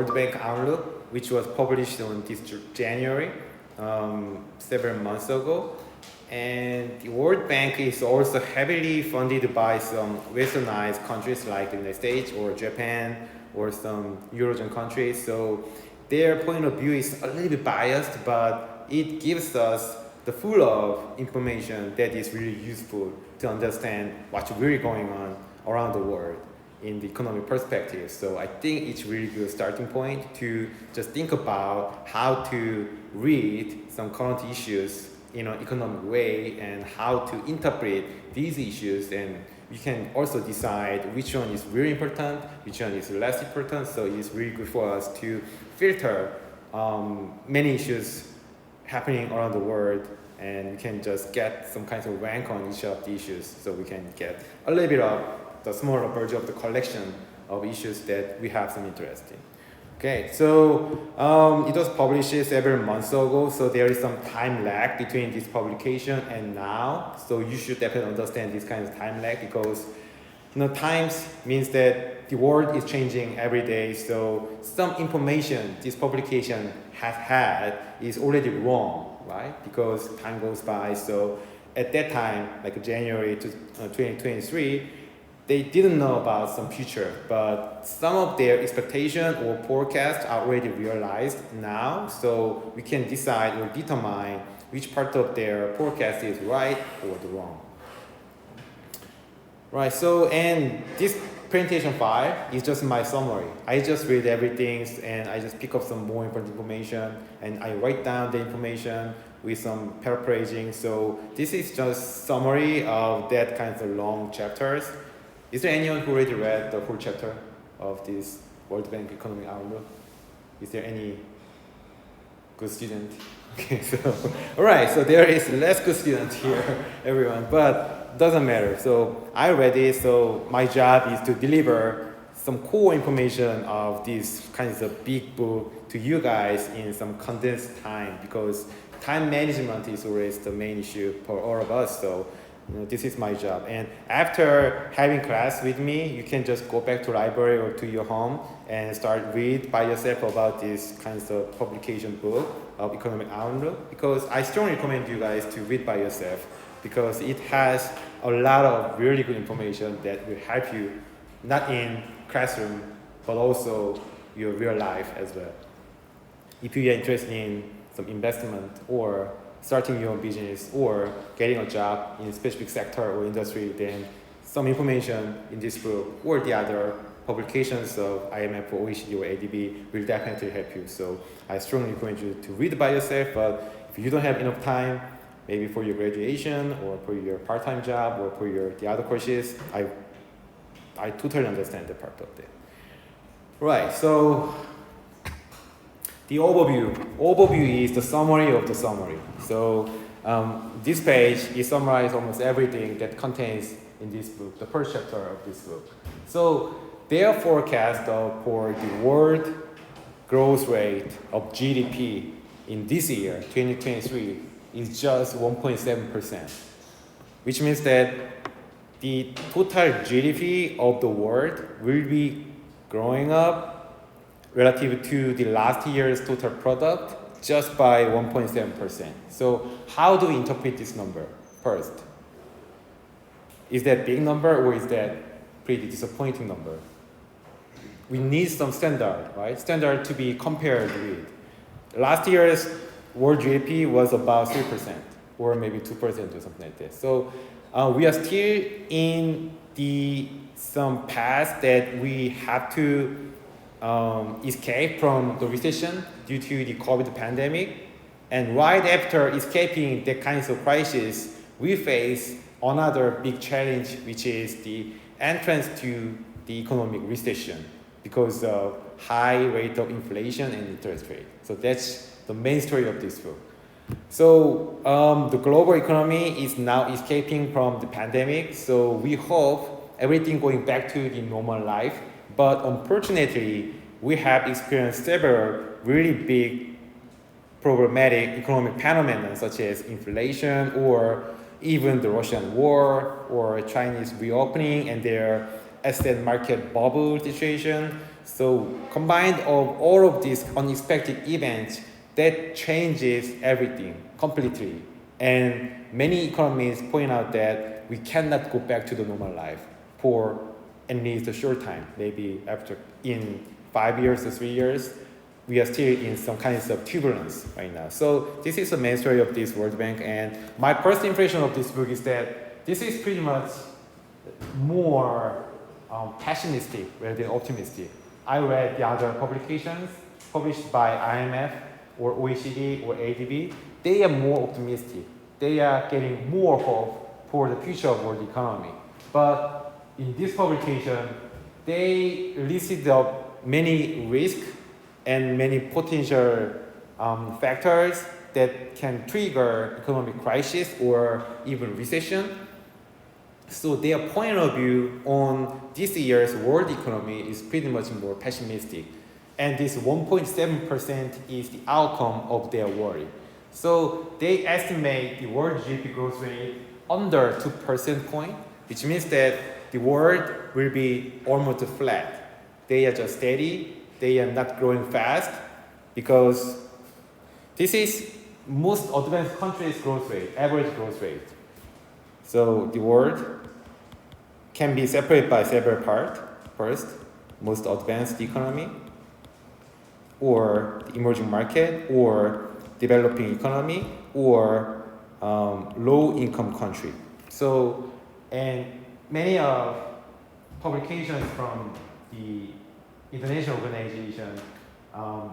World Bank Outlook, which was published on this January, several months ago. And the World Bank is also heavily funded by some westernized countries like the United States or Japan or some Eurozone countries. So their point of view is a little bit biased, but it gives us the full of information that is really useful to understand what's really going on around the world in the economic perspective. So I think it's really good starting point to just think about how to read some current issues in an economic way and how to interpret these issues, and you can also decide which one is really important, which one is less important. So it's really good for us to filter many issues happening around the world, and we can just get some kind of rank on each of the issues, so we can get a little bit of the smaller version of the collection of issues that we have some interest in. Okay, so it was published several months ago, so there is some time lag between this publication and now. So you should definitely understand this kind of time lag, because times means that the world is changing every day. So some information this publication has had is already wrong, right? Because time goes by. So at that time, like January 2023, they didn't know about some future, but some of their expectation or forecasts are already realized now. So we can decide or determine which part of their forecast is right or the wrong. Right, so, and this presentation file is just my summary. I just read everything and I just pick up some more important information and I write down the information with some paraphrasing. So this is just summary of that kinds of long chapters. Is there anyone who already read the full chapter of this World Bank Economic Outlook? Is there any good student? Okay, so, all right, so there is less good students here, everyone, but doesn't matter. So I read it, so my job is to deliver some core information of this kinds of big book to you guys in some condensed time, because time management is always the main issue for all of us. So this is my job. And after having class with me, you can just go back to library or to your home and start read by yourself about this kinds of publication book of economic outlook, because I strongly recommend you guys to read by yourself, because it has a lot of really good information that will help you not in classroom but also your real life as well. If you are interested in some investment or starting your own business or getting a job in a specific sector or industry, then some information in this book or the other publications of IMF or OECD or ADB will definitely help you. So I strongly encourage you to read by yourself, but if you don't have enough time, maybe for your graduation or for your part-time job or for the other courses, I totally understand the part of that. Right, so the overview is the summary of the summary. So this page is summarized almost everything that contains in this book, the first chapter of this book. So their forecast for the world growth rate of GDP in this year, 2023, is just 1.7%, which means that the total GDP of the world will be growing up relative to the last year's total product just by 1.7%. So how do we interpret this number first? Is that big number or is that pretty disappointing number? We need some standard, right? Standard to be compared with. Last year's world GDP was about 3% or maybe 2% or something like that. So we are still in some path that we have to escape from the recession due to the COVID pandemic. And right after escaping that kinds of crisis, we face another big challenge, which is the entrance to the economic recession because of high rate of inflation and interest rate. So that's the main story of this book. So the global economy is now escaping from the pandemic. So we hope everything going back to the normal life. But unfortunately, we have experienced several really big problematic economic phenomena such as inflation or even the Russian war or Chinese reopening and their asset market bubble situation. So combined of all of these unexpected events, that changes everything completely. And many economists point out that we cannot go back to the normal life for at least a short time. Maybe after in 5 years or 3 years, we are still in some kinds of turbulence right now. So this is the main story of this World Bank. And my first impression of this book is that this is pretty much more pessimistic rather than optimistic. I read the other publications published by IMF or OECD or ADB. They are more optimistic. They are getting more hope for the future of world economy. But in this publication, they listed up many risks and many potential factors that can trigger economic crisis or even recession. So their point of view on this year's world economy is pretty much more pessimistic. And this 1.7% is the outcome of their worry. So they estimate the world GDP growth rate under 2% point, which means that the world will be almost flat. They are just steady. They are not growing fast because this is most advanced countries' growth rate, average growth rate. So the world can be separated by several parts. First, most advanced economy, or the emerging market, or developing economy, or low-income country. So, and many of publications from the international organization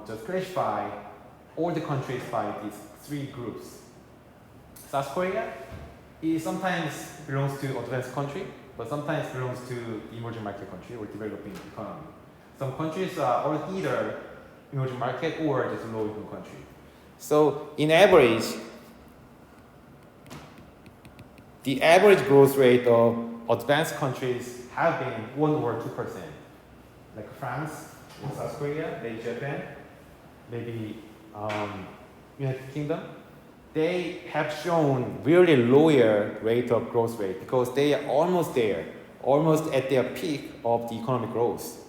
just classify all the countries by these three groups. South Korea is sometimes belongs to advanced country, but sometimes belongs to the emerging market country or developing economy. Some countries are either emerging market or just low-income country. So in average, the average growth rate of advanced countries have been 1 or 2%. Like France, or South Korea, maybe Japan, maybe United Kingdom. They have shown really lower rate of growth rate because they are almost there, almost at their peak of the economic growth.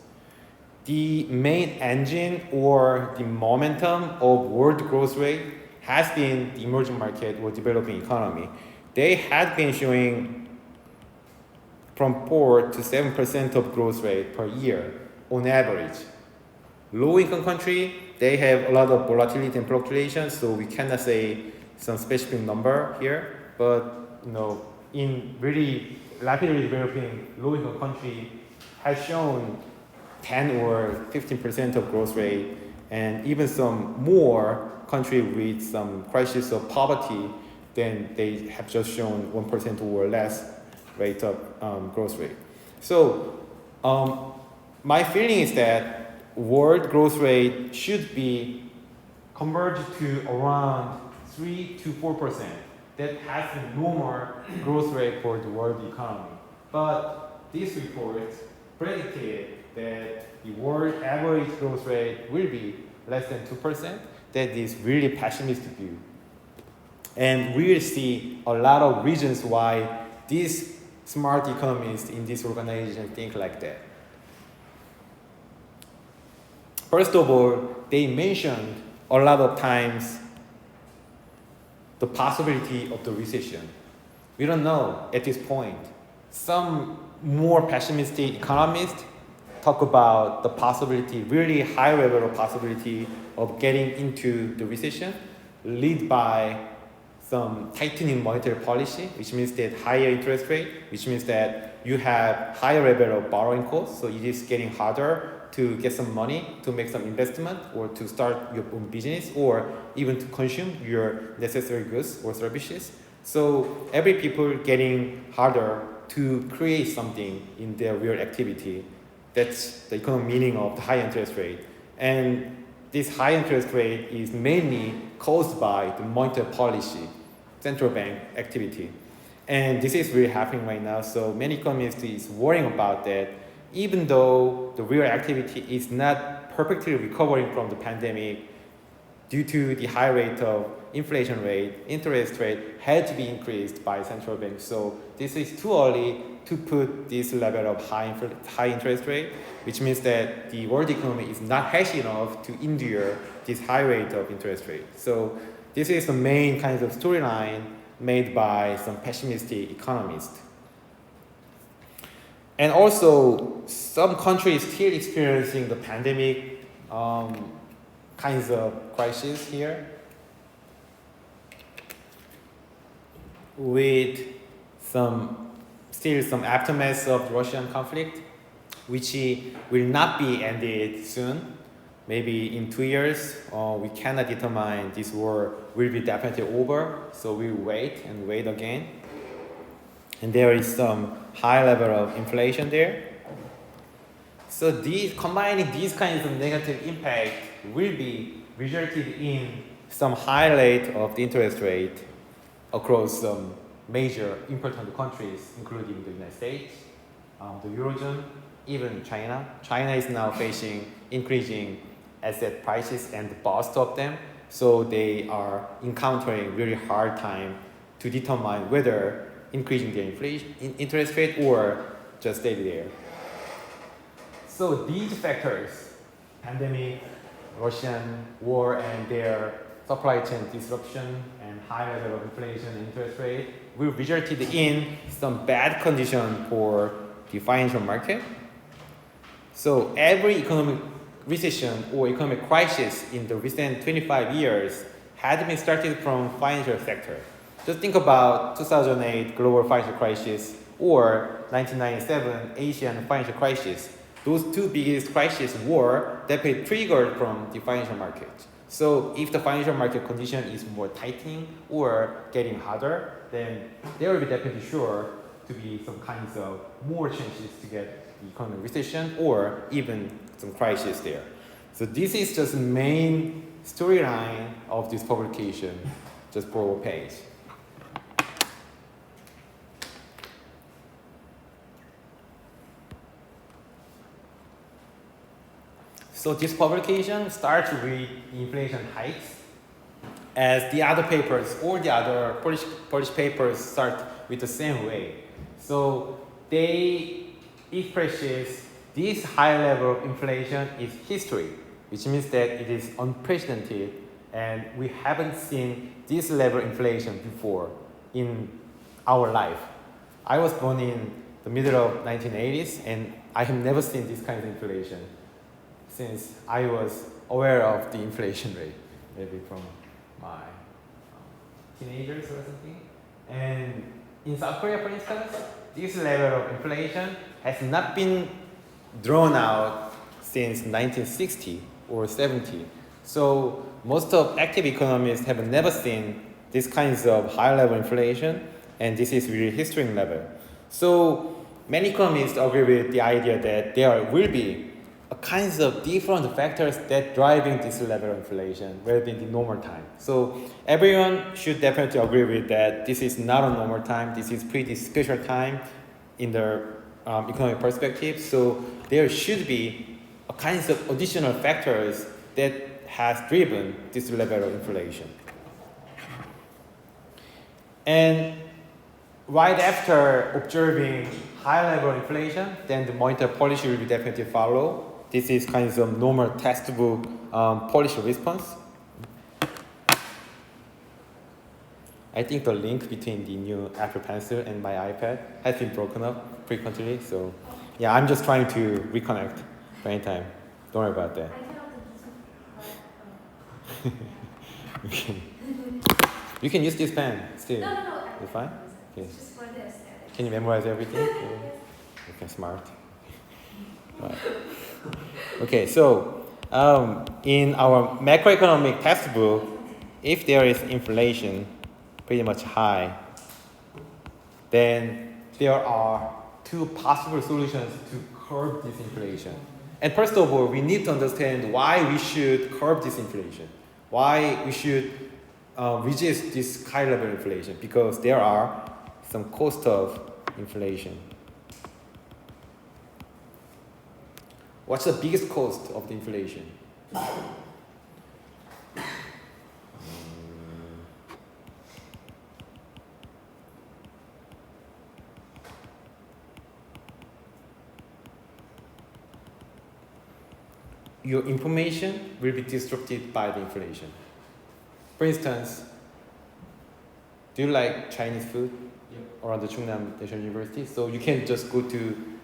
The main engine or the momentum of world growth rate has been the emerging market or developing economy. They had been showing from 4 to 7% of growth rate per year on average. Low-income country, they have a lot of volatility and fluctuations, so we cannot say some specific number here. But in really rapidly developing low-income country has shown 10 or 15% of growth rate, and even some more country with some crisis of poverty, then they have just shown 1% or less rate of growth rate. So my feeling is that world growth rate should be converged to around 3 to 4%. That has the normal growth rate for the world economy. But this report predicted that the world average growth rate will be less than 2%. That is really pessimistic view. And we will see a lot of reasons why these smart economists in this organization think like that. First of all, they mentioned a lot of times the possibility of the recession. We don't know at this point. Some more pessimistic economists talk about the possibility, really high level of possibility of getting into the recession, led by some tightening monetary policy, which means that higher interest rate, which means that you have higher level of borrowing costs, so it is getting harder to get some money to make some investment or to start your own business or even to consume your necessary goods or services. So every people getting harder to create something in their real activity. That's the economic meaning of the high interest rate. And this high interest rate is mainly caused by the monetary policy, central bank activity. And this is really happening right now. So many economists is worrying about that. Even though the real activity is not perfectly recovering from the pandemic, due to the high rate of inflation rate, interest rate had to be increased by central banks. So this is too early to put this level of high interest rate, which means that the world economy is not healthy enough to endure this high rate of interest rate. So this is the main kind of storyline made by some pessimistic economists. And also, some countries still experiencing the pandemic kinds of crisis here, with still some aftermath of the Russian conflict, which will not be ended soon. Maybe in 2 years, we cannot determine this war will be definitely over, so we will wait and wait again. And there is some high level of inflation there. So combining these kinds of negative impact will be resulted in some high rate of the interest rate across some major important countries, including the United States, the Eurozone, even China. China is now facing increasing asset prices and the bust of them, so they are encountering really hard time to determine whether increasing their interest rate or just stay there. So these factors, pandemic, Russian war and their supply chain disruption and high level of inflation and interest rate will result in some bad condition for the financial market. So every economic recession or economic crisis in the recent 25 years had been started from financial sector. Just think about 2008 global financial crisis or 1997 Asian financial crisis. Those two biggest crises were definitely triggered from the financial market. So if the financial market condition is more tightening or getting harder, then there will be definitely sure to be some kinds of more chances to get the economic recession or even some crisis there. So this is just the main storyline of this publication, just for a page. So this publication starts with inflation hikes, as the other papers or the other Polish papers start with the same way. So they expresses this high level of inflation is history, which means that it is unprecedented and we haven't seen this level of inflation before in our life. I was born in the middle of 1980s and I have never seen this kind of inflation since I was aware of the inflation rate, maybe from my teenagers or something. And in South Korea, for instance, this level of inflation has not been drawn out since 1960 or 70. So most of active economists have never seen this kinds of high level inflation, and this is really history level. So many economists agree with the idea that there will be a kinds of different factors that driving this level of inflation rather than the normal time. So everyone should definitely agree with that this is not a normal time, this is pretty special time in the economic perspective. So there should be a kinds of additional factors that has driven this level of inflation. And right after observing high level of inflation, then the monetary policy will be definitely follow. This is kind of normal textbook policy response. I think the link between the new Apple Pencil and my iPad has been broken up frequently. So yeah, I'm just trying to reconnect for any time. Don't worry about that. Okay. You can use this pen still. No. You fine? Okay. It's just for this. Can you memorize everything? Okay, smart. Right. Okay, so in our macroeconomic textbook, if there is inflation pretty much high, then there are two possible solutions to curb this inflation. And first of all, we need to understand why we should curb this inflation, why we should resist this high level inflation, because there are some cost of inflation. What's the biggest cost of the inflation? your information will be disrupted by the inflation. For instance, do you like Chinese food? Around the Chungnam National University? So you can just go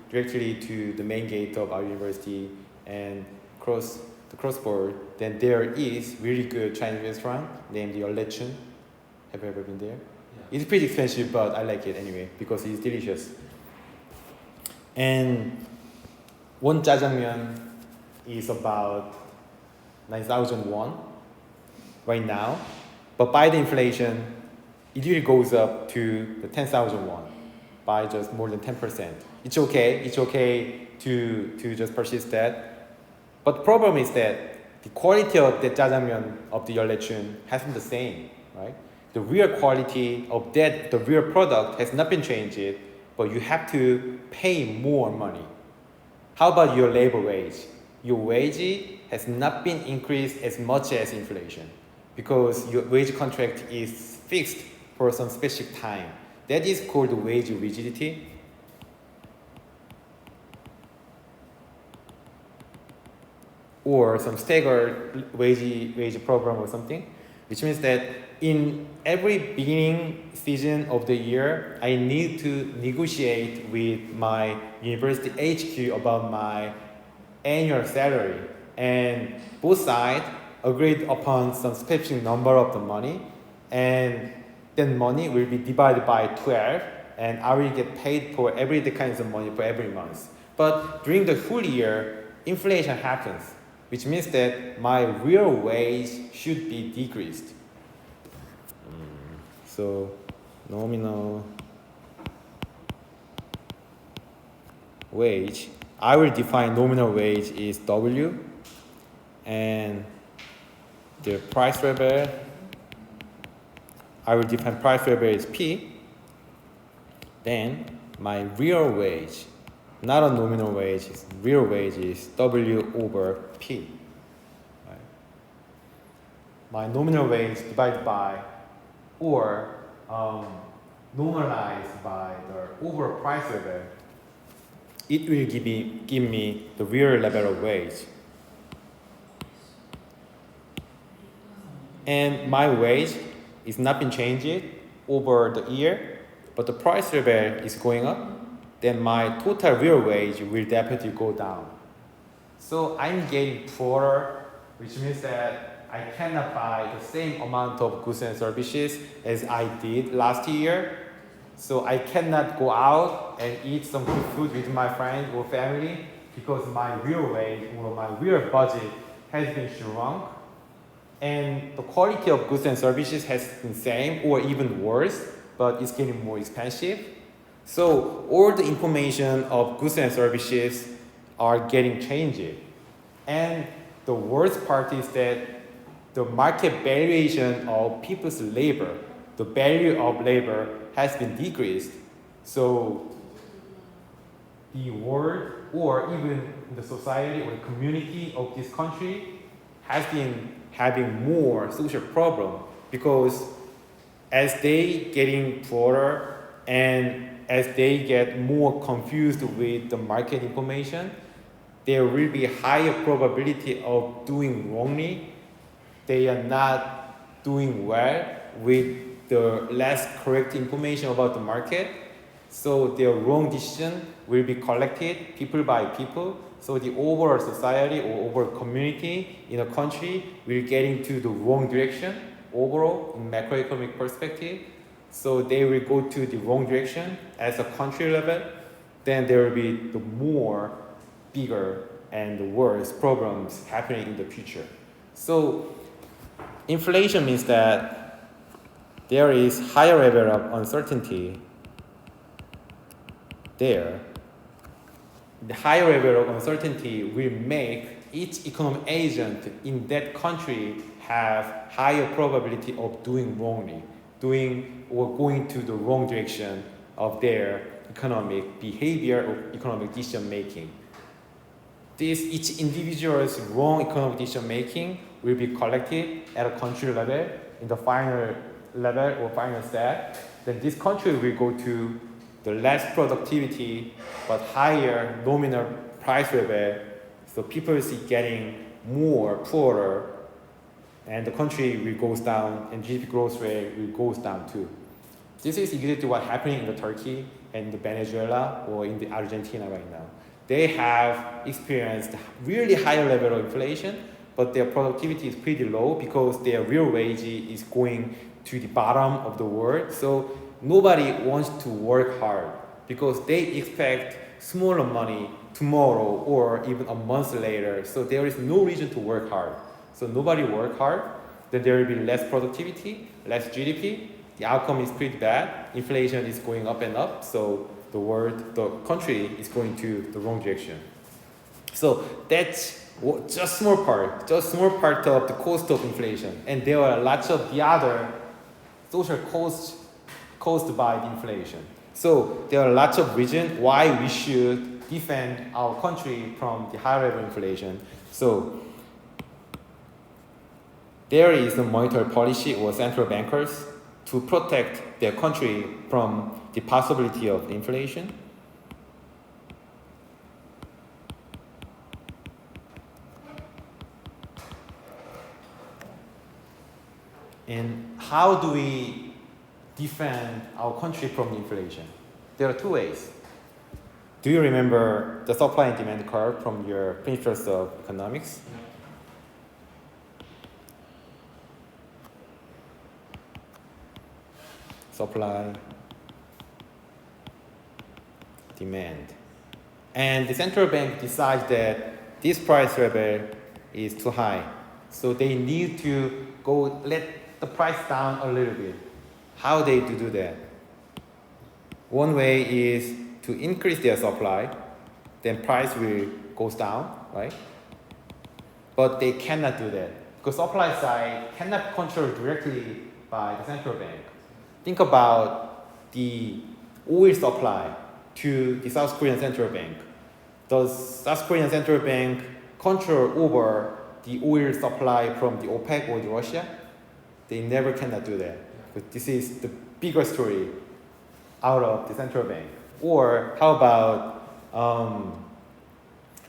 directly to the main gate of our university and cross the crossboard. Then there is really good Chinese restaurant named Yeol Lechun. Have you ever been there? It's pretty expensive, but I like it anyway because it's delicious. And one jjajangmyeon is about 9,000 won right now, but by the inflation, it really goes up to the 10,000 won by just more than 10%. It's okay to just purchase that. But the problem is that the quality of the jjajangmyeon of the Yeol Lechun has been the same, right? The real quality of the real product has not been changed, but you have to pay more money. How about your labor wage? Your wage has not been increased as much as inflation because your wage contract is fixed for some specific time. That is called wage rigidity. Or some staggered wage program or something, which means that in every beginning season of the year, I need to negotiate with my university HQ about my annual salary. And both sides agreed upon some specific number of the money, and then money will be divided by 12, and I will get paid for every kinds of money for every month. But during the whole year, inflation happens, which means that my real wage should be decreased. So nominal wage, I will define nominal wage is W, and the price level, I will define price level is P. Then my real wage, not a nominal wage, real wage is W over P. Right? My nominal wage divided by or normalized by the overall price level, it will give me the real level of wage. And my wage is not been changed over the year, but the price level is going up, then my total real wage will definitely go down. So I'm getting poorer, which means that I cannot buy the same amount of goods and services as I did last year. So I cannot go out and eat some good food with my friends or family because my real wage or my real budget has been shrunk. And the quality of goods and services has been same or even worse, but it's getting more expensive. So all the information of goods and services are getting changed. And the worst part is that the market valuation of people's labor, the value of labor has been decreased. So the world or even the society or the community of this country has been having more social problem because as they getting poorer and as they get more confused with the market information, there will be higher probability of doing wrongly. They are not doing well with the less correct information about the market. So their wrong decision will be collected people by people. So the overall society or overall community in a country will get into the wrong direction overall in macroeconomic perspective. So they will go to the wrong direction as a country level. Then there will be the more bigger and the worse problems happening in the future. So inflation means that there is higher level of uncertainty there. The higher level of uncertainty will make each economic agent in that country have higher probability of doing wrongly, doing or going to the wrong direction of their economic behavior or economic decision making. Each individual's wrong economic decision making will be collected at a country level in the final level or final step. Then this country will go to the less productivity but higher nominal price level. So people is getting more poorer, and the country will goes down, and GDP growth rate will goes down too. This is exactly what's happening in the Turkey and the Venezuela or in the Argentina right now. They have experienced really high level of inflation, but their productivity is pretty low because their real wage is going to the bottom of the world. So nobody wants to work hard because they expect smaller money tomorrow or even a month later. So there is no reason to work hard. So nobody work hard, then there will be less productivity, less GDP. The outcome is pretty bad. Inflation is going up and up. So the country is going to the wrong direction. So that's just small part of the cost of inflation. And there are lots of the other social costs caused by the inflation. So there are lots of reasons why we should defend our country from the high level inflation. So there is a monetary policy or central bankers to protect their country from the possibility of inflation. And how do we defend our country from inflation? There are two ways. Do you remember the supply and demand curve from your principles of economics? Supply, demand. And the central bank decides that this price level is too high. So they need to let the price down a little bit. How they do that? One way is to increase their supply, then price will goes down, right? But they cannot do that because supply side cannot control directly by the central bank. Think about the oil supply to the South Korean central bank. Does South Korean central bank control over the oil supply from the OPEC or the Russia? They never cannot do that. But this is the bigger story out of the central bank. Or how about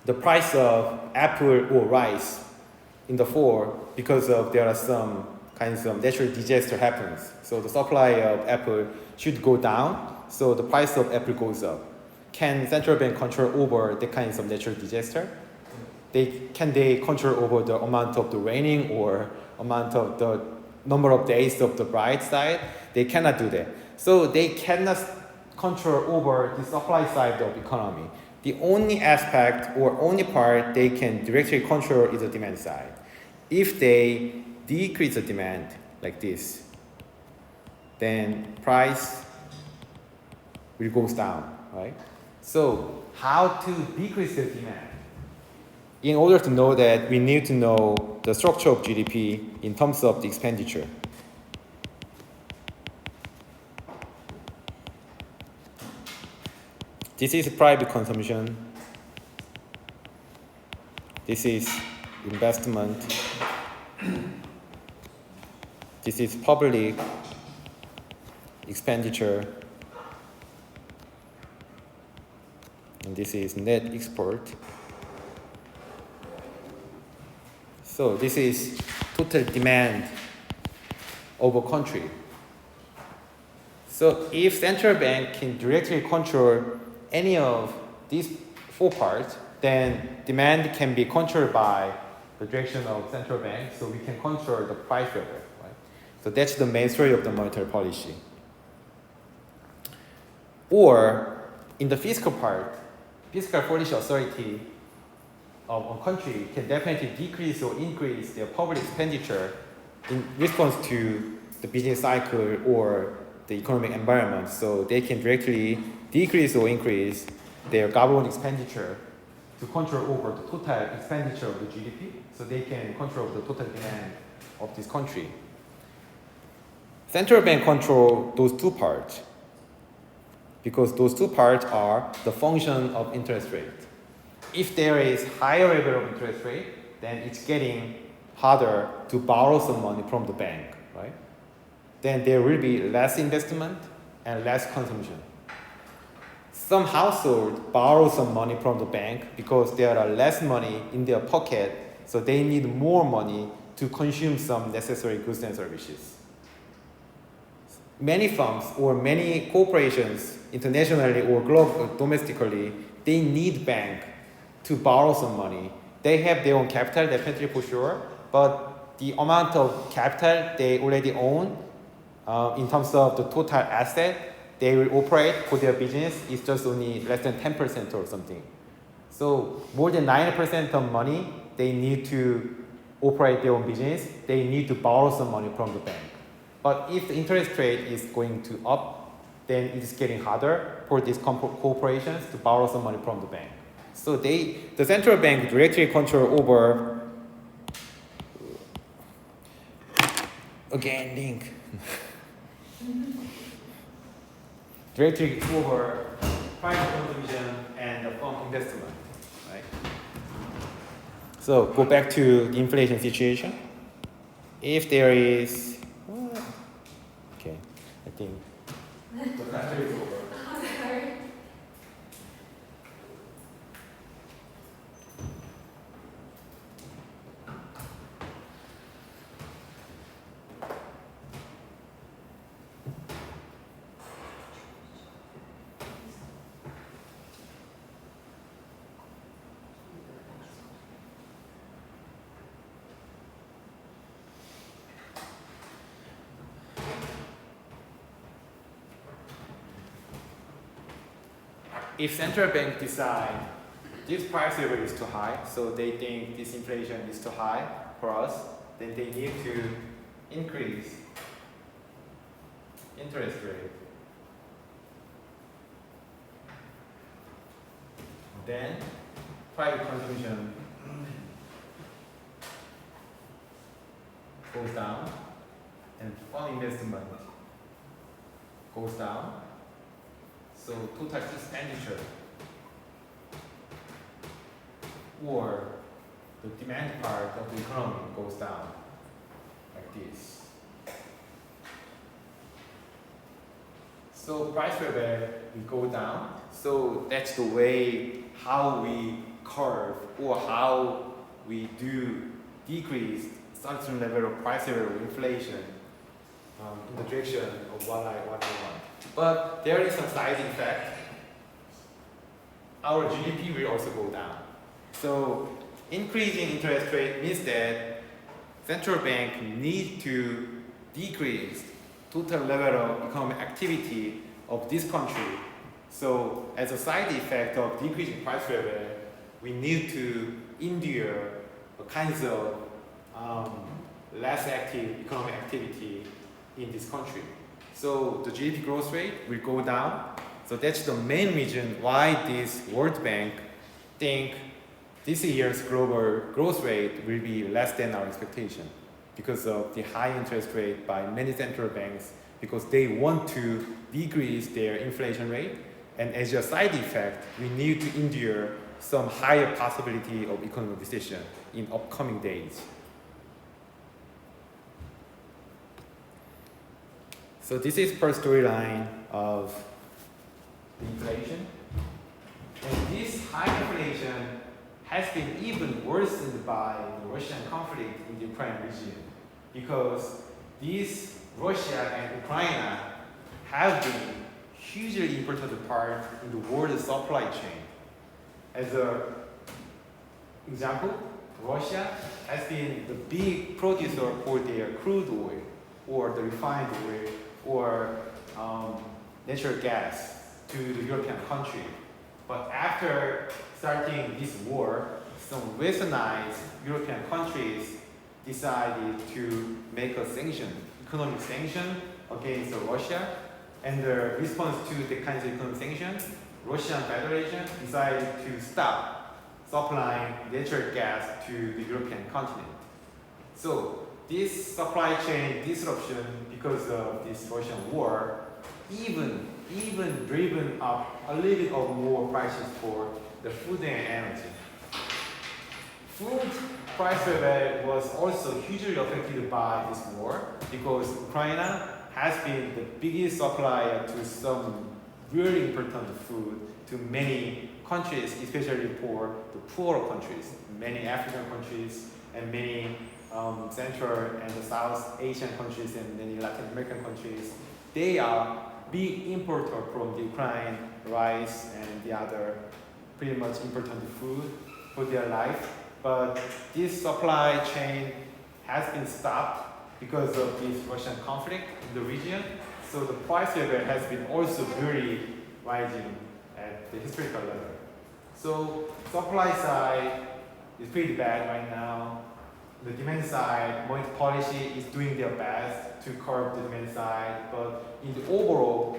the price of apple or rice in the fall because of there are some kinds of natural disaster happens. So the supply of apple should go down, so the price of apple goes up. Can central bank control over the kinds of natural disaster? Can they control over the amount of the raining or amount of the number of days of the bright side? They cannot do that. So they cannot control over the supply side of economy. The only aspect or only part they can directly control is the demand side. If they decrease the demand like this, then price will goes down, right? So how to decrease the demand? In order to know that, we need to know the structure of GDP in terms of the expenditure. This is private consumption. This is investment. This is public expenditure. And this is net export. So this is total demand of a country. So if central bank can directly control any of these four parts, then demand can be controlled by the direction of central bank, so we can control the price level, right? So that's the main story of the monetary policy. Or in the fiscal part, fiscal policy authority of a country can definitely decrease or increase their public expenditure in response to the business cycle or the economic environment. So they can directly decrease or increase their government expenditure to control over the total expenditure of the GDP. So they can control the total demand of this country. Central bank control those two parts because those two parts are the function of interest rate. If there is higher level of interest rate, then it's getting harder to borrow some money from the bank, right? Then there will be less investment and less consumption. Some households borrow some money from the bank because there are less money in their pocket so they need more money to consume some necessary goods and services. Many firms or many corporations, internationally or globally, domestically, they need bank to borrow some money. They have their own capital, definitely for sure, but the amount of capital they already own in terms of the total asset they will operate for their business is just only less than 10% or something. So more than 90% of money they need to operate their own business, they need to borrow some money from the bank. But if the interest rate is going to up, then it is getting harder for these corporations to borrow some money from the bank. So the central bank directly control over, again, link. Directly over private consumption and the firm investment, right? So go back to the inflation situation. If there is, okay, I think the factor is over. If central bank decide this price level is too high, so they think this inflation is too high for us, then they need to increase interest rate. Then private consumption goes down and foreign investment goes down. So total expenditure or the demand part of the economy goes down like this. So price level will go down. So that's the way how we curve or how we do decrease certain level of price level of inflation in the direction of what I want. But there is some side effect. Our GDP will also go down. So increasing interest rate means that central bank need to decrease total level of economic activity of this country. So as a side effect of decreasing price level, we need to endure a kinds of less active economic activity in this country. So the GDP growth rate will go down. So that's the main reason why this World Bank think this year's global growth rate will be less than our expectation because of the high interest rate by many central banks, because they want to decrease their inflation rate. And as a side effect, we need to endure some higher possibility of economic recession in upcoming days. So this is first storyline of the inflation. And this high inflation has been even worsened by the Russian conflict in the Ukraine region, because these Russia and Ukraine have been hugely important part in the world supply chain. As an example, Russia has been the big producer for their crude oil or the refined oil or natural gas to the European country. But after starting this war, some westernized European countries decided to make a sanction, economic sanction against Russia. And the response to the kinds of economic sanctions, Russian Federation decided to stop supplying natural gas to the European continent. So this supply chain disruption because of this Russian war even driven up a little bit of more prices for the food and energy. Food price level was also hugely affected by this war because Ukraine has been the biggest supplier to some really important food to many countries, especially for the poorer countries, many African countries and many Central and the South Asian countries and many Latin American countries, they are big importer from the Ukraine, rice and the other pretty much important food for their life. But this supply chain has been stopped because of this Russian conflict in the region. So the price level has been also very rising at the historical level. So supply side is pretty bad right now. The demand side, monetary policy is doing their best to curb the demand side, but in the overall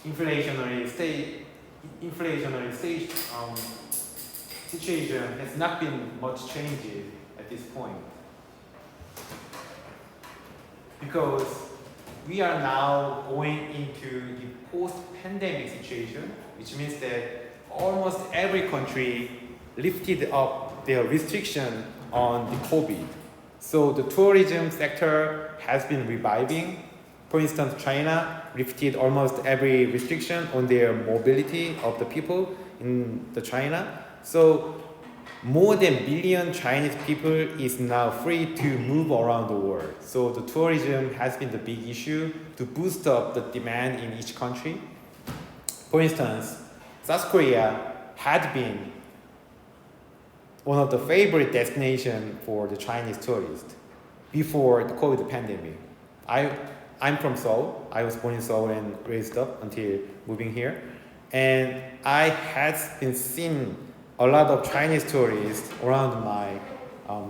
inflationary situation has not been much changed at this point. Because we are now going into the post-pandemic situation, which means that almost every country lifted up their restriction on the COVID. So the tourism sector has been reviving. For instance, China lifted almost every restriction on their mobility of the people in the China. So more than a billion Chinese people is now free to move around the world. So the tourism has been the big issue to boost up the demand in each country. For instance, South Korea had been one of the favorite destinations for the Chinese tourists before the COVID pandemic. I'm from Seoul. I was born in Seoul and raised up until moving here. And I had been seeing a lot of Chinese tourists around my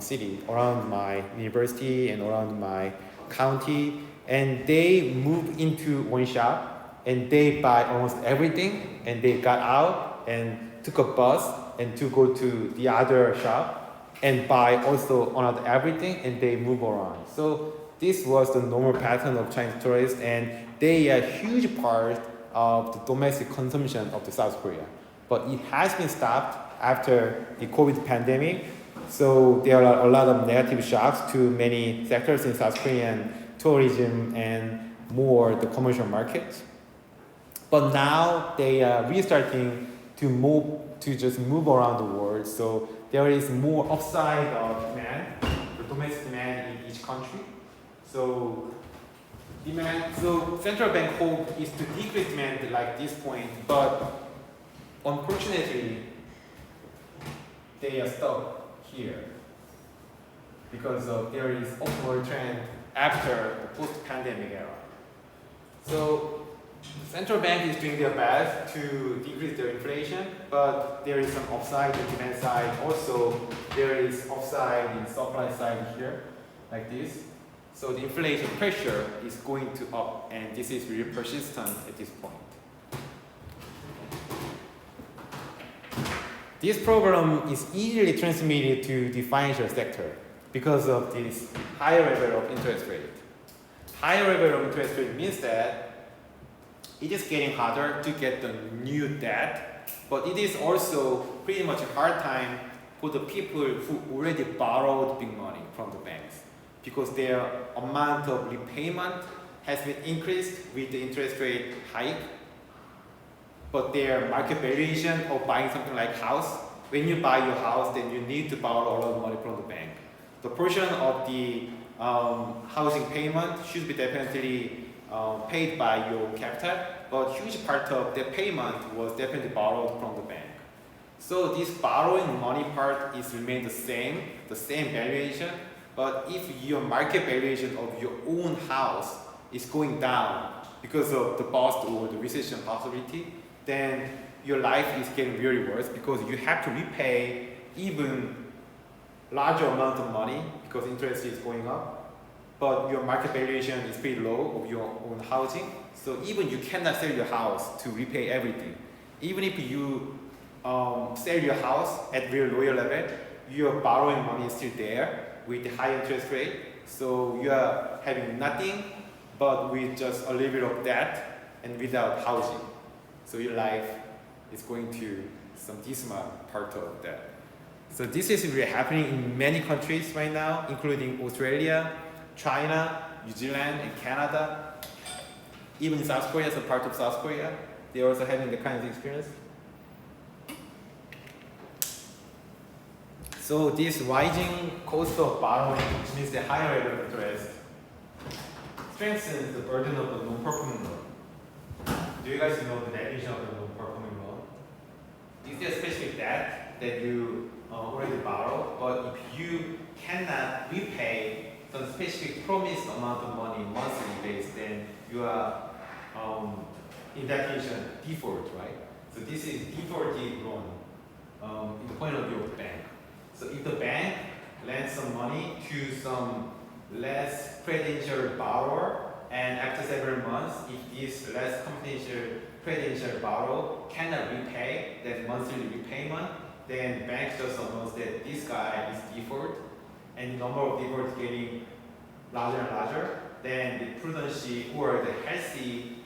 city, around my university and around my county. And they moved into one shop and they buy almost everything and they got out and took a bus and to go to the other shop and buy also another everything and they move around. So this was the normal pattern of Chinese tourists and they are a huge part of the domestic consumption of the South Korea. But it has been stopped after the COVID pandemic. So there are a lot of negative shocks to many sectors in South Korean tourism and more the commercial market. But now they are restarting to just move around the world. So there is more upside of demand, the domestic demand in each country. So central bank hope is to decrease demand like this point, but unfortunately, they are stuck here because there is upward trend after the post-pandemic era. So central bank is doing their best to decrease their inflation, but there is some upside in demand side. Also, there is upside in supply side here, like this. So the inflation pressure is going to up, and this is really persistent at this point. This problem is easily transmitted to the financial sector because of this higher level of interest rate. Higher level of interest rate means that it is getting harder to get the new debt, but it is also pretty much a hard time for the people who already borrowed big money from the banks because their amount of repayment has been increased with the interest rate hike, but their market valuation of buying something like house, when you buy your house, then you need to borrow a lot of money from the bank. The portion of the housing payment should be definitely paid by your capital, but huge part of the payment was definitely borrowed from the bank. So this borrowing money part is remain the same valuation, but if your market valuation of your own house is going down because of the bust or the recession possibility, then your life is getting really worse because you have to repay even larger amount of money because interest is going up, but your market valuation is pretty low of your own housing. So even you cannot sell your house to repay everything. Even if you sell your house at very lower level, your borrowing money is still there with the high interest rate. So you are having nothing but with just a little bit of debt and without housing. So your life is going to some dismal part of that. So this is really happening in many countries right now, including Australia, China, New Zealand, and Canada. Even South Korea, some part of South Korea, they're also having the kind of experience. So this rising cost of borrowing, which means the higher rate of interest, strengthens the burden of the non-performing loan. Do you guys know the definition of the non-performing loan? Is there specific debt that you already borrow, but if you cannot repay some specific promised amount of money monthly based, then you are in that case default, right? So this is defaulted loan in the point of view of the bank. So if the bank lends some money to some less credentialed borrower, and after several months, if this less credentialed borrower cannot repay that monthly repayment, then bank just announce that this guy is default, and the number of defaults getting larger and larger, then the prudency or the healthy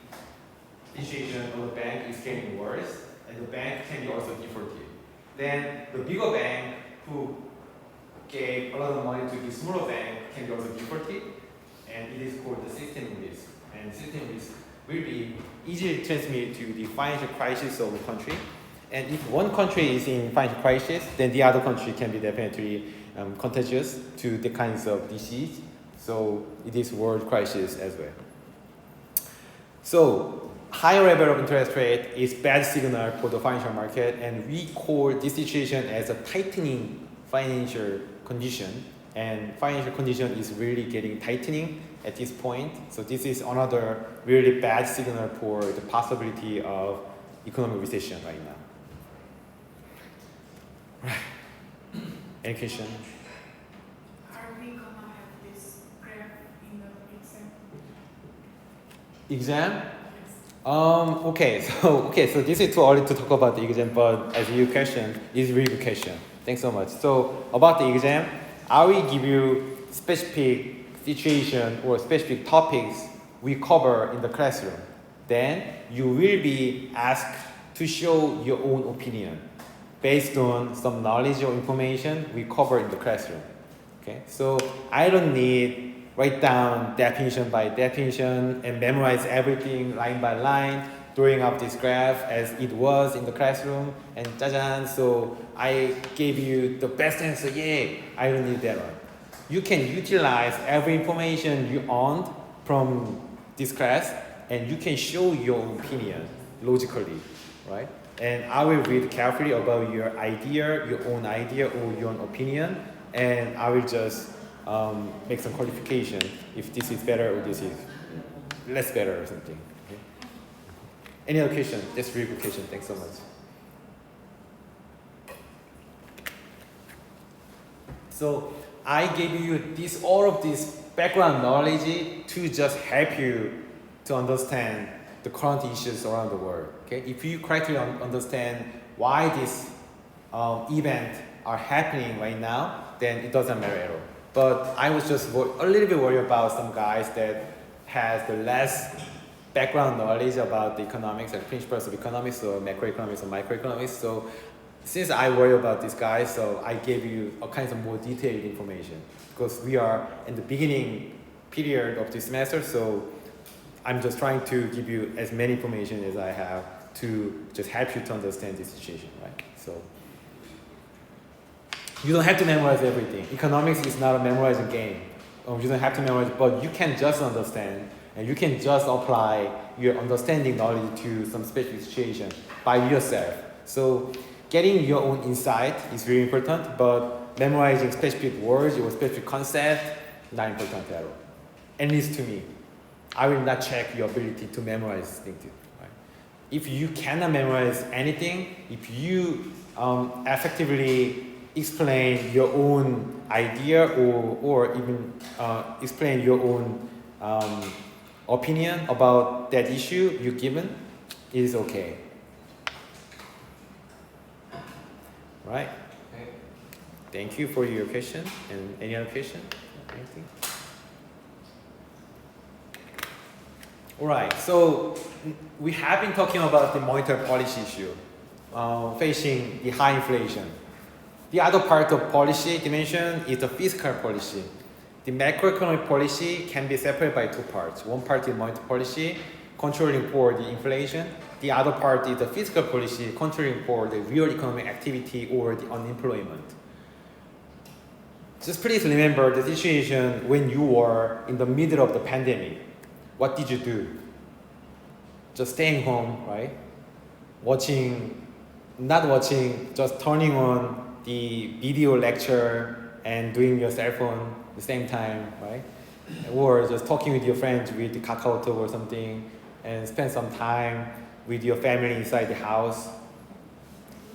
situation of the bank is getting worse, and the bank can be also defaulted. Then the bigger bank who gave a lot of money to the smaller bank can be also defaulted, and it is called the systemic risk. And systemic risk will be easily transmitted to the financial crisis of the country. And if one country is in financial crisis, then the other country can be definitely contagious to the kinds of disease. So it is world crisis as well. So higher level of interest rate is bad signal for the financial market, and we call this situation as a tightening financial condition. And financial condition is really getting tightening at this point. So this is another really bad signal for the possibility of economic recession right now. Right. Any question? Are we gonna have this graph in the exam? Exam? Yes. Okay, so this is too early to talk about the exam, but as your question is a really good question. Thanks so much. So about the exam, I will give you specific situation or specific topics we cover in the classroom. Then you will be asked to show your own opinion based on some knowledge or information we cover in the classroom. Okay, so I don't need write down definition by definition and memorize everything line by line, drawing up this graph as it was in the classroom, and 짜잔, so I gave you the best answer, yay, I don't need that one. You can utilize every information you earned from this class, and you can show your opinion logically, right? And I will read carefully about your idea, your own idea or your own opinion, and I will just make some qualification if this is better or this is less better or something. Okay? Any other question? That's really good question. Thanks so much. So I gave you all of this background knowledge to just help you to understand the current issues around the world. Okay, if you correctly understand why these events are happening right now, then it doesn't matter at all. But I was just a little bit worried about some guys that has the less background knowledge about the economics and principles of economics or macroeconomics or microeconomics. So since I worry about these guys, so I gave you all kinds of more detailed information because we are in the beginning period of this semester. So I'm just trying to give you as many information as I have to just help you to understand the situation, right? So you don't have to memorize everything. Economics is not a memorizing game. You don't have to memorize, but you can just understand and you can just apply your understanding knowledge to some specific situation by yourself. So getting your own insight is very important, but memorizing specific words or specific concepts, not important at all. At least to me. I will not check your ability to memorize things. Right? If you cannot memorize anything, if you effectively explain your own idea or even explain your own opinion about that issue you're given, it is okay. Right? Okay. Thank you for your question. And any other question? Anything? Alright, so we have been talking about the monetary policy issue facing the high inflation. The other part of policy dimension is the fiscal policy. The macroeconomic policy can be separated by two parts. One part is monetary policy, controlling for the inflation. The other part is the fiscal policy, controlling for the real economic activity or the unemployment. Just please remember the situation when you were in the middle of the pandemic. What did you do? Just staying home, right? Not watching, just turning on the video lecture and doing your cell phone at the same time, right? Or just talking with your friends with the KakaoTalk or something and spend some time with your family inside the house.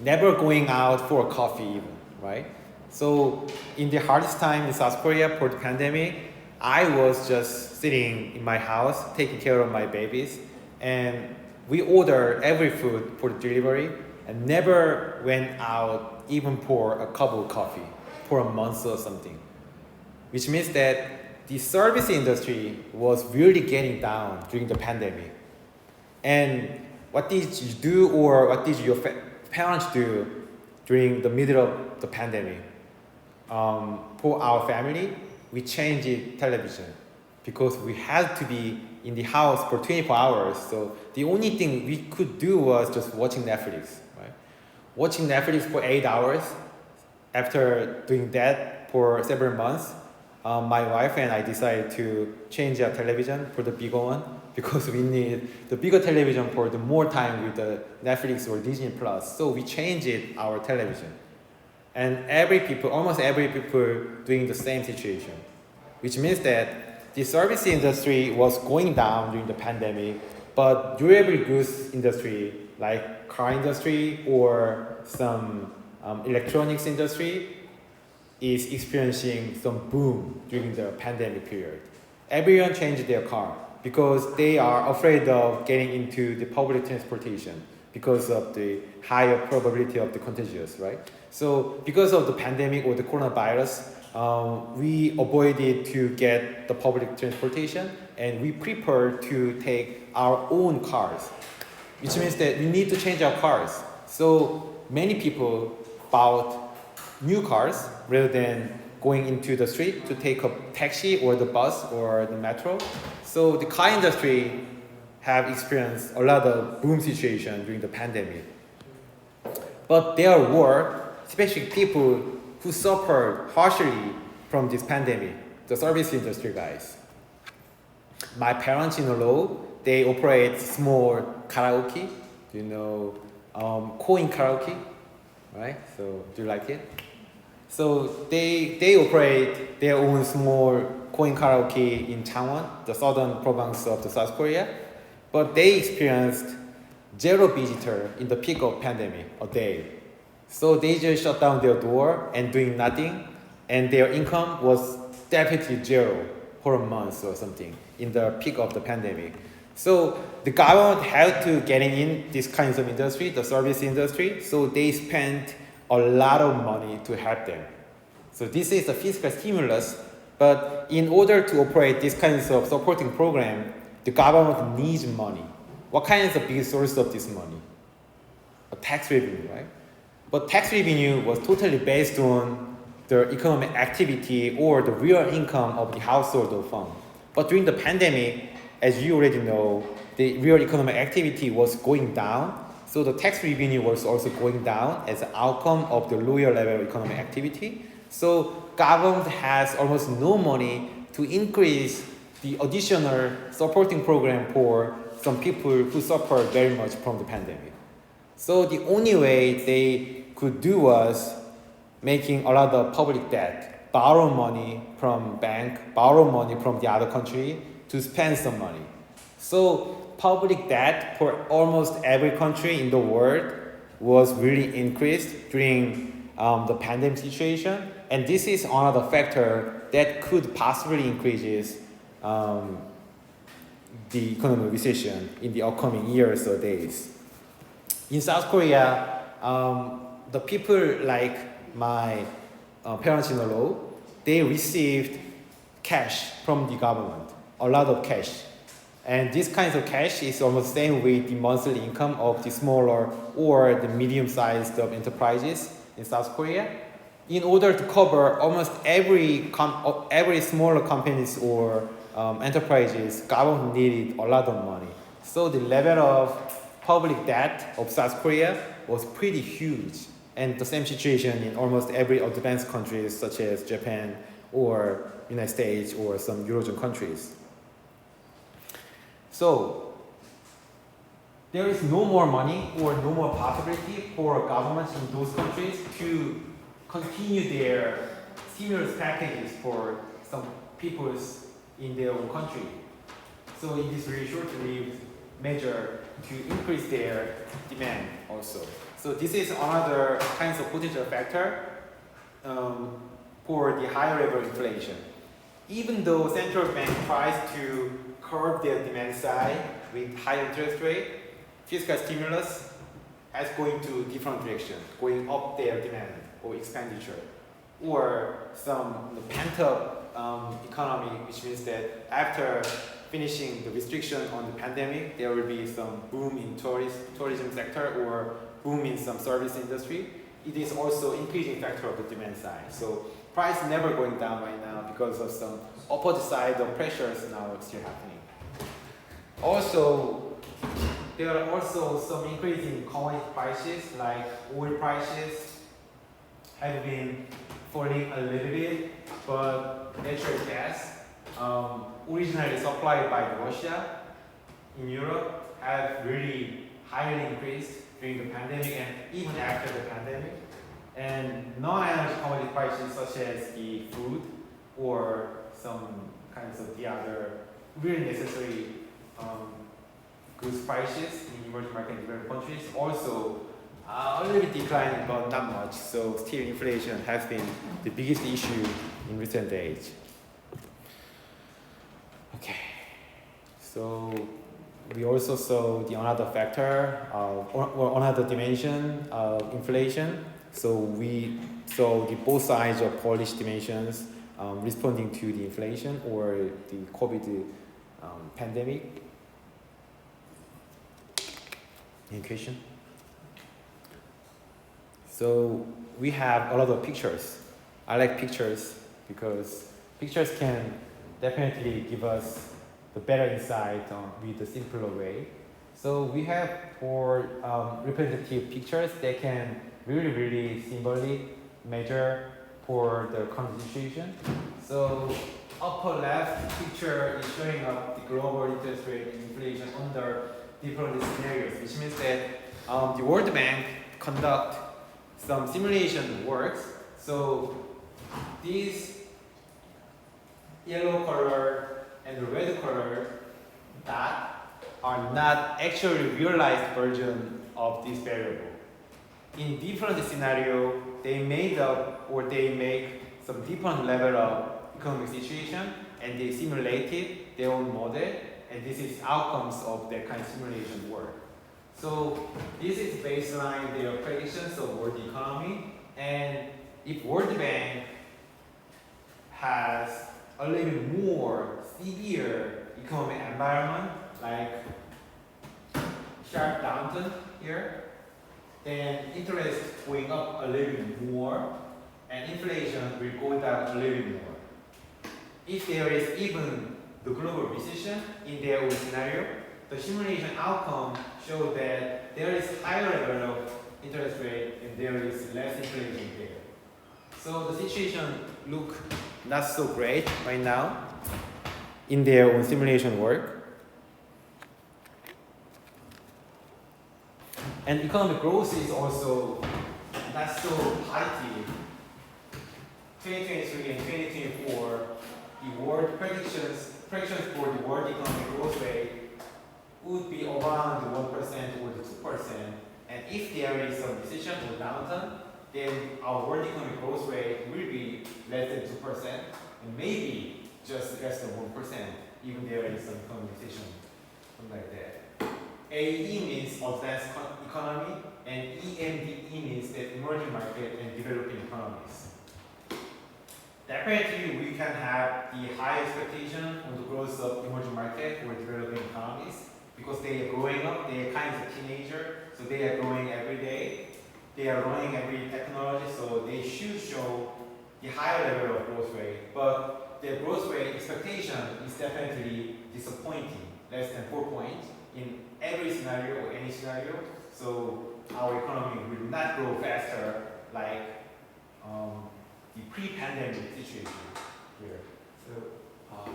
Never going out for a coffee even, right? So in the hardest time in South Korea for the pandemic, I was just sitting in my house taking care of my babies, and we order every food for the delivery and never went out even for a cup of coffee for a month or something. Which means that the service industry was really getting down during the pandemic. And what did you do, or what did your parents do during the middle of the pandemic? For our family, we changed television because we had to be in the house for 24 hours. So the only thing we could do was just watching Netflix, right? Watching Netflix for 8 hours. After doing that for several months, my wife and I decided to change our television for the bigger one because we need the bigger television for the more time with the Netflix or Disney Plus. So we changed our television. And almost every people doing the same situation, which means that the service industry was going down during the pandemic, but durable goods industry like car industry or some electronics industry is experiencing some boom during the pandemic period. Everyone changed their car because they are afraid of getting into the public transportation because of the higher probability of the contagious, right? So because of the pandemic or the coronavirus, we avoided to get the public transportation and we prefer to take our own cars, which means that we need to change our cars. So many people bought new cars rather than going into the street to take a taxi or the bus or the metro. So the car industry have experienced a lot of boom situation during the pandemic. But there were especially people who suffered harshly from this pandemic, the service industry guys. My parents-in-law, they operate small karaoke, coin karaoke, right? So do you like it? So they operate their own small coin karaoke in Changwon, the southern province of the South Korea. But they experienced 0 visitor in the peak of pandemic a day. So they just shut down their door and doing nothing, and their income was definitely 0 for a month or something in the peak of the pandemic. So the government had to get in this kinds of industry, the service industry, so they spent a lot of money to help them. So this is a fiscal stimulus, but in order to operate this kinds of supporting program, the government needs money. What kind is the biggest source of this money? A tax revenue, right? But tax revenue was totally based on the economic activity or the real income of the household or fund. But during the pandemic, as you already know, the real economic activity was going down. So the tax revenue was also going down as an outcome of the lower level of economic activity. So government has almost no money to increase the additional supporting program for some people who suffered very much from the pandemic. So the only way they could do was making a lot of public debt, borrow money from bank, borrow money from the other country to spend some money. So public debt for almost every country in the world was really increased during the pandemic situation. And this is another factor that could possibly increase the economic recession in the upcoming years or days. In South Korea, the people like my parents-in-law, they received cash from the government, a lot of cash. And this kind of cash is almost the same with the monthly income of the smaller or the medium-sized enterprises in South Korea. In order to cover almost every smaller companies or enterprises, government needed a lot of money. So the level of public debt of South Korea was pretty huge. And the same situation in almost every advanced countries such as Japan or United States or some Eurozone countries. So there is no more money or no more possibility for governments in those countries to continue their stimulus packages for some peoples in their own country. So it is really short-lived measure to increase their demand also. So this is another kind of potential factor for the higher level inflation. Even though central bank tries to curb their demand side with high interest rate, fiscal stimulus is going to different direction, going up their demand or expenditure, or some pent-up economy, which means that after finishing the restriction on the pandemic, there will be some boom in tourism sector or boom in some service industry. It is also increasing factor of the demand side. So price never going down right now because of some opposite side of pressures now still happening. Also, there are also some increase in commodity prices, like oil prices have been falling a little bit, but natural gas, originally supplied by Russia in Europe, have really highly increased during the pandemic and even after the pandemic. And non-energy commodity prices such as the food or some kinds of the other really necessary goods prices in emerging market and developed countries also a little bit declining, but not much. So still inflation has been the biggest issue in recent days. Okay, so we also saw the another factor or another dimension of inflation. So we saw the both sides of Polish dimensions responding to the inflation or the COVID pandemic. Any question? So we have a lot of pictures. I like pictures because pictures can definitely give us the better insight with a simpler way. So we have four representative pictures that can really symbolically measure for the current situation. So upper left picture is showing up the global interest rate and inflation under different scenarios, which means that the World Bank conduct some simulation works. So these yellow color and the red color dot are not actually realized version of this variable. In different scenario, they made up or they make some different level of economic situation and they simulated their own model, and this is outcomes of that kind of simulation work. So this is baseline their predictions of world economy, and if World Bank has a little bit more severe economic environment, like sharp downturn here, then interest going up a little bit more, and inflation will go down a little bit more. If there is even the global recession in their own scenario, the simulation outcome show that there is higher level of interest rate and there is less inflation there. So the situation look not so great right now in their own simulation work. And economic growth is also not so heighty. 2023 and 2024, the world predictions for the world economic growth rate would be around the 1% or the 2%. And if there is some recession or downturn, then our world economic growth rate will be less than 2%, and maybe just less than 1%, even there is some economic recession, something like that. AE means advanced economy, and EMDE means that emerging market and developing economies. Definitely, we can have the high expectation on the growth of emerging market or developing economies because they are growing up, they are kind of teenager, so they are growing every day. They are learning every technology, so they should show the higher level of growth rate. But their growth rate expectation is definitely disappointing, less than 4 points in every scenario or any scenario. So our economy will not grow faster like the pre-pandemic situation here. So,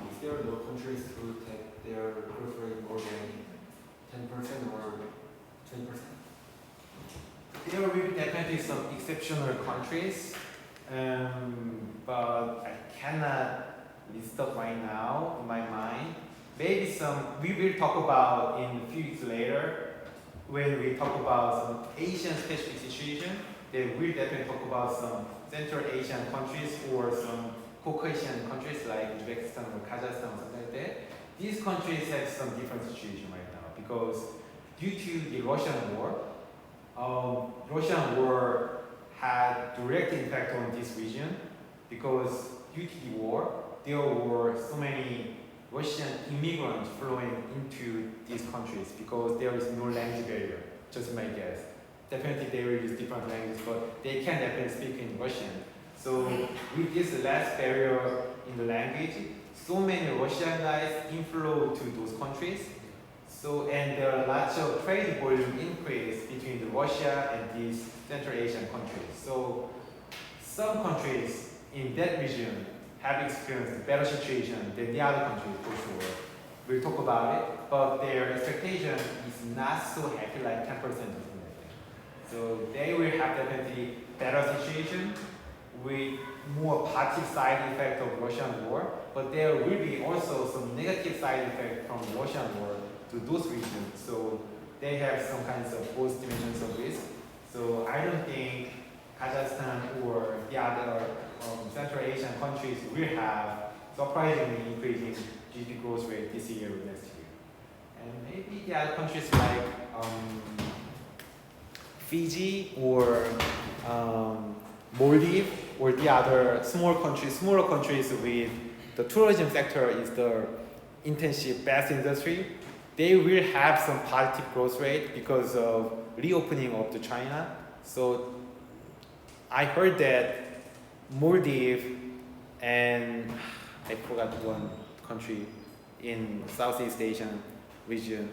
if there are no countries who take their growth rate more than 10% or 20%? There will be definitely some exceptional countries, but I cannot list up right now in my mind. Maybe some we will talk about in a few weeks later when we talk about some Asian specific situation. Then we'll definitely talk about some Central Asian countries or some Caucasian countries like Uzbekistan or Kazakhstan or something like that. These countries have some different situation right now because due to the Russian war, had direct impact on this region because due to the war, there were so many Russian immigrants flowing into these countries because there is no language barrier, just my guess. Definitely they will use different languages, but they can definitely speak in Russian. So with this last barrier in the language, so many Russian guys inflow to those countries. So, and there are lots of trade volume increase between the Russia and these Central Asian countries. So some countries in that region have experienced a better situation than the other countries for sure. We'll talk about it, but their expectation is not so happy like 10% or something like that. So they will have definitely better situation with more positive side effect of Russian war, but there will be also some negative side effect from Russian war to those regions. So they have some kinds of both dimensions of risk. So I don't think Kazakhstan or the other Central Asian countries will have surprisingly increasing GDP growth rate this year or next year. And maybe the other countries like Fiji or Maldives or the other smaller countries with the tourism sector is the intensive best industry, they will have some positive growth rate because of reopening of the China. So I heard that Maldives and I forgot one country in Southeast Asian region.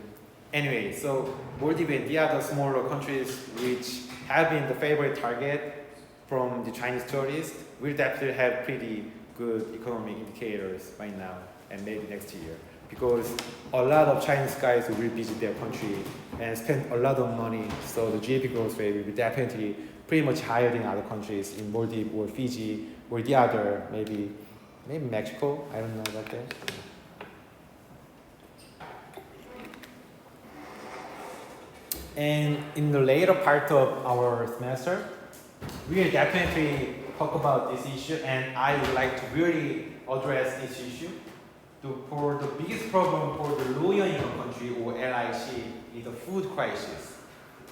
Anyway, so Maldives and the other smaller countries which have been the favorite target from the Chinese tourists will definitely have pretty good economic indicators right now and maybe next year. Because a lot of Chinese guys will visit their country and spend a lot of money, so the GDP growth rate will be definitely pretty much higher than other countries in Maldives or Fiji or the other, maybe Mexico, I don't know about that. And in the later part of our semester, we will definitely talk about this issue, and I would like to really address this issue. For the biggest problem for the low income country or LIC is the food crisis.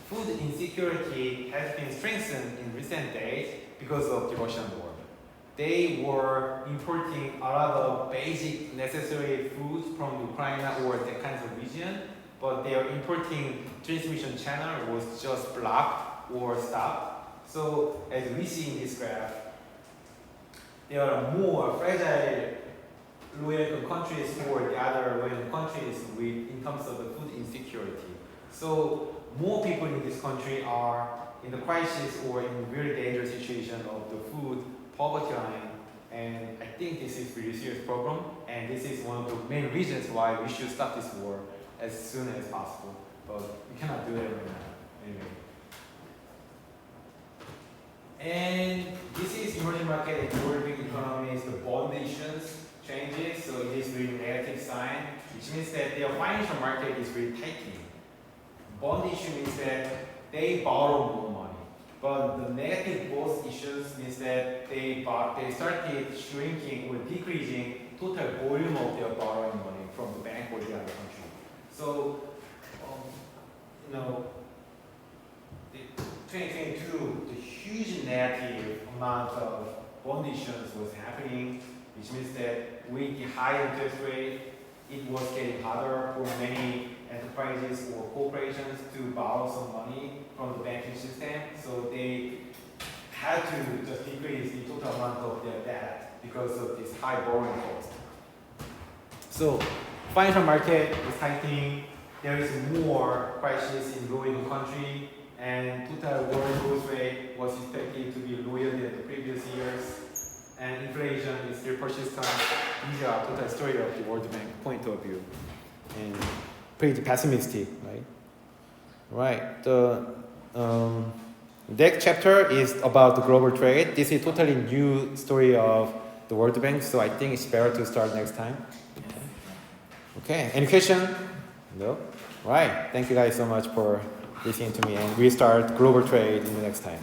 Food insecurity has been strengthened in recent days because of the Russian war. They were importing a lot of basic necessary foods from Ukraine or that kinds of region, but their importing transmission channel was just blocked or stopped. So as we see in this graph, there are more fragile low-income countries or the other low-income countries in terms of the food insecurity. So more people in this country are in the crisis or in very dangerous situation of the food poverty line, and I think this is a really serious problem, and this is one of the main reasons why we should stop this war as soon as possible. But we cannot do that right now, anyway. And this is emerging market and developing economies, the bond issues changes, so it is really negative sign, which means that their financial market is really tightening. Bond issue means that they borrow more money, but the negative both issues means that they started shrinking or decreasing total volume of their borrowing money from the bank or the other country. So, 2022, the huge negative amount of bond issuance was happening, which means that with the high interest rate, it was getting harder for many enterprises or corporations to borrow some money from the banking system. So they had to just decrease the total amount of their debt because of this high borrowing cost. So financial market is tightening. There is more crisis in low-income country, and total world growth rate was expected to be lower than the previous years, and inflation is still persistent. These are total story of the World Bank point of view, and pretty pessimistic, right? Right. The next chapter is about the global trade. This is totally new story of the World Bank, so I think it's better to start next time. Okay. Any question? No. Right. Thank you guys so much for listening to me, and we start global trade in the next time.